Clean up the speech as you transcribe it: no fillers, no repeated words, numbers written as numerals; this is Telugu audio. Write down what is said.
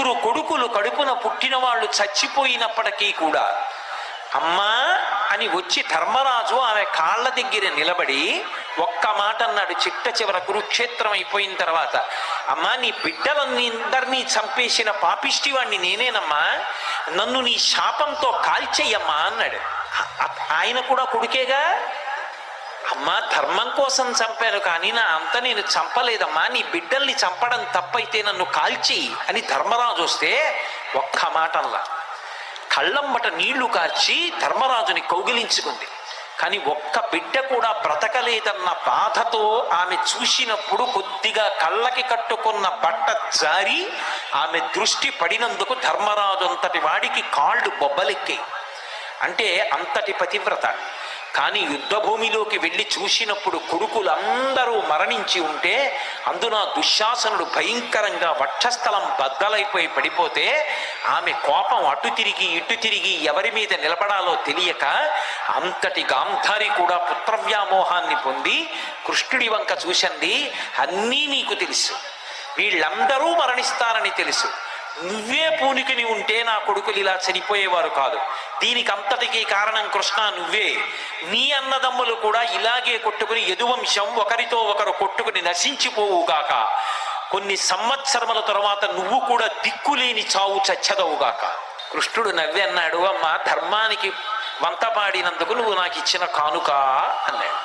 ముగ్గురు కొడుకులు కడుపున పుట్టిన వాళ్ళు చచ్చిపోయినప్పటికీ కూడా అమ్మా అని వచ్చి ధర్మరాజు ఆమె కాళ్ళ దగ్గర నిలబడి ఒక్క మాట అన్నాడు. చిట్ట చివర కురుక్షేత్రం అయిపోయిన తర్వాత, అమ్మా నీ బిడ్డలందరినీ చంపేసిన పాపిష్టివాణ్ణి నేనేనమ్మా, నన్ను నీ శాపంతో కాల్చేయమ్మా అన్నాడు. ఆయన కూడా కొడుకేగా. అమ్మా ధర్మం కోసం చంపాను కానీ నా అంత నేను చంపలేదమ్మా, నీ బిడ్డల్ని చంపడం తప్పైతే నన్ను కాల్చి అని ధర్మరాజు వస్తే ఒక్క మాటల్లా కళ్ళమ్మట నీళ్లు కార్చి ధర్మరాజుని కౌగిలించుకుంది. కానీ ఒక్క బిడ్డ కూడా బ్రతకలేదన్న బాధతో ఆమె చూసినప్పుడు కొద్దిగా కళ్ళకి కట్టుకున్న బట్ట జారి ఆమె దృష్టి పడినందుకు ధర్మరాజు అంతటి వాడికి కాళ్ళు బొబ్బలెక్కాయి. అంటే అంతటి పతివ్రత. కానీ యుద్ధభూమిలోకి వెళ్ళి చూసినప్పుడు కొడుకులందరూ మరణించి ఉంటే అందున దుశ్శాసనుడు భయంకరంగా వక్షస్థలం బద్దలైపోయి పడిపోతే ఆమె కోపం అటు తిరిగి ఇటు తిరిగి ఎవరి మీద నిలబడాలో తెలియక అంతటి గాంధారి కూడా పుత్రవ్యామోహాన్ని పొంది కృష్ణుడి వంక చూసింది. అన్నీ నీకు తెలుసు, వీళ్ళందరూ మరణిస్తారని తెలుసు, నువ్వే పూనికిని ఉంటే నా కొడుకులు ఇలా చనిపోయేవారు కాదు, దీనికి అంతటికీ కారణం కృష్ణ నువ్వే, నీ అన్నదమ్ములు కూడా ఇలాగే కొట్టుకుని యదువంశం ఒకరితో ఒకరు కొట్టుకుని నశించిపోవుగాక, కొన్ని సంవత్సరముల తరువాత నువ్వు కూడా దిక్కులేని చావు చచ్చదవుగాక. కృష్ణుడు నవ్వి అన్నాడు, అమ్మా ధర్మానికి వంత పాడినందుకు నువ్వు నాకు ఇచ్చిన కానుక అన్నాడు.